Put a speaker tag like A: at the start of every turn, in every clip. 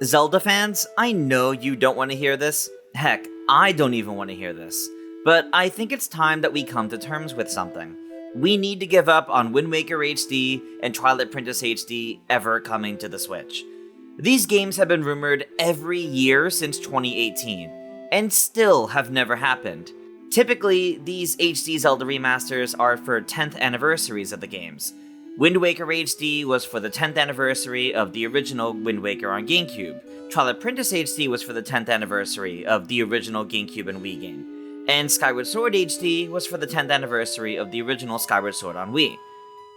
A: Zelda fans, I know you don't want to hear this. Heck, I don't even want to hear this. But I think it's time that we come to terms with something. We need to give up on Wind Waker HD and Twilight Princess HD ever coming to the Switch. These games have been rumored every year since 2018, and still have never happened. Typically, these HD Zelda remasters are for 10th anniversaries of the games. Wind Waker HD was for the 10th anniversary of the original Wind Waker on GameCube. Twilight Princess HD was for the 10th anniversary of the original GameCube and Wii game. And Skyward Sword HD was for the 10th anniversary of the original Skyward Sword on Wii.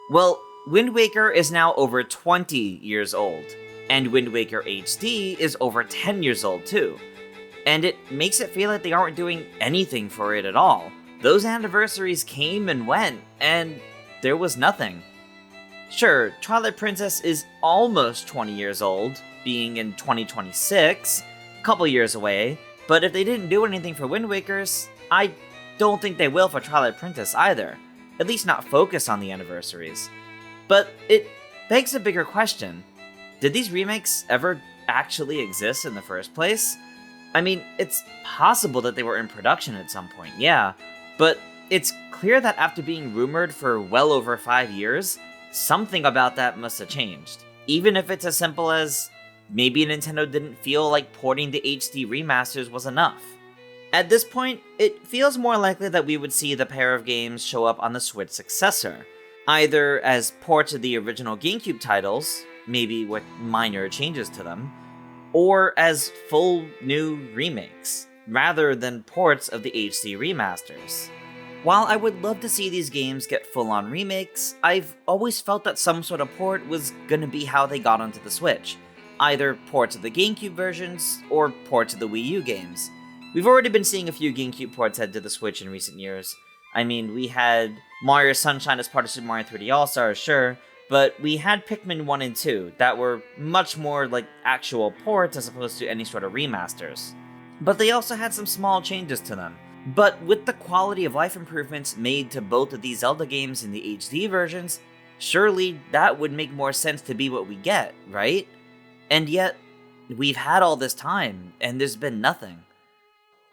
A: Well, Wind Waker is now over 20 years old, and Wind Waker HD is over 10 years old too. And it makes it feel like they aren't doing anything for it at all. Those anniversaries came and went, and there was nothing. Sure, Twilight Princess is almost 20 years old, being in 2026, a couple years away, but if they didn't do anything for Wind Wakers, I don't think they will for Twilight Princess either, at least not focus on the anniversaries. But it begs a bigger question. Did these remakes ever actually exist in the first place? I mean, it's possible that they were in production at some point, yeah, but it's clear that after being rumored for well over 5 years, something about that must have changed. Even if it's as simple as maybe Nintendo didn't feel like porting the HD remasters was enough. At this point, it feels more likely that we would see the pair of games show up on the Switch successor, either as ports of the original GameCube titles, maybe with minor changes to them, or as full new remakes, rather than ports of the HD remasters. While I would love to see these games get full-on remakes, I've always felt that some sort of port was gonna be how they got onto the Switch. Either ports of the GameCube versions, or ports of the Wii U games. We've already been seeing a few GameCube ports head to the Switch in recent years. I mean, we had Mario Sunshine as part of Super Mario 3D All-Stars, sure, but we had Pikmin 1 and 2 that were much more like actual ports as opposed to any sort of remasters. But they also had some small changes to them. But with the quality of life improvements made to both of these Zelda games in the HD versions, surely that would make more sense to be what we get, right? And yet, we've had all this time, and there's been nothing.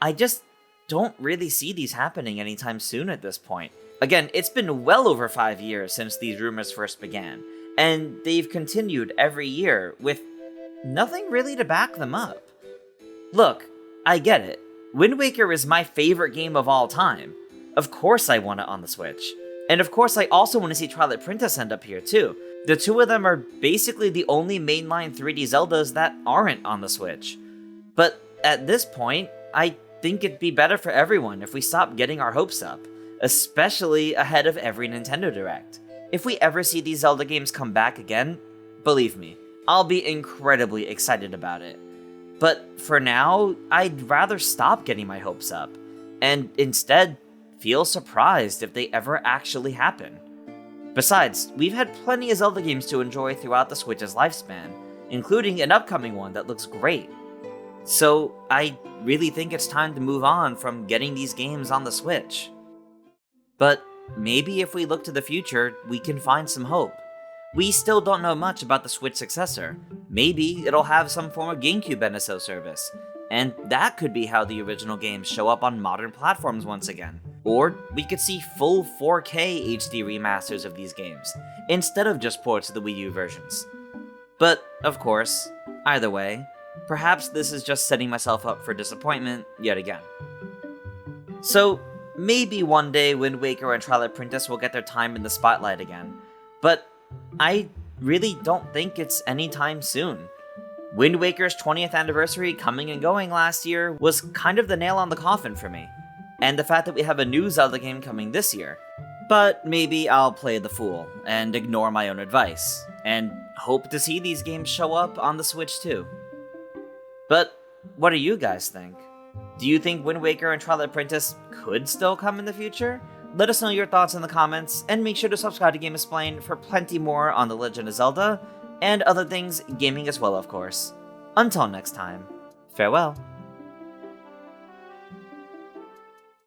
A: I just don't really see these happening anytime soon at this point. Again, it's been well over 5 years since these rumors first began, and they've continued every year with nothing really to back them up. Look, I get it. Wind Waker is my favorite game of all time. Of course I want it on the Switch. And of course I also want to see Twilight Princess end up here too. The two of them are basically the only mainline 3D Zeldas that aren't on the Switch. But at this point, I think it'd be better for everyone if we stop getting our hopes up, especially ahead of every Nintendo Direct. If we ever see these Zelda games come back again, believe me, I'll be incredibly excited about it. But for now, I'd rather stop getting my hopes up, and instead feel surprised if they ever actually happen. Besides, we've had plenty of Zelda games to enjoy throughout the Switch's lifespan, including an upcoming one that looks great. So I really think it's time to move on from getting these games on the Switch. But maybe if we look to the future, we can find some hope. We still don't know much about the Switch successor. Maybe it'll have some form of GameCube NSO service, and that could be how the original games show up on modern platforms once again. Or we could see full 4K HD remasters of these games, instead of just ports of the Wii U versions. But, of course, either way, perhaps this is just setting myself up for disappointment yet again. So, maybe one day Wind Waker and Twilight Princess will get their time in the spotlight again, but I really don't think it's anytime soon. Wind Waker's 20th anniversary coming and going last year was kind of the nail on the coffin for me, and the fact that we have a new Zelda game coming this year. But maybe I'll play the fool and ignore my own advice, and hope to see these games show up on the Switch too. But what do you guys think? Do you think Wind Waker and Twilight Princess could still come in the future? Let us know your thoughts in the comments, and make sure to subscribe to GameXplain for plenty more on The Legend of Zelda, and other things gaming as well, of course. Until next time, farewell.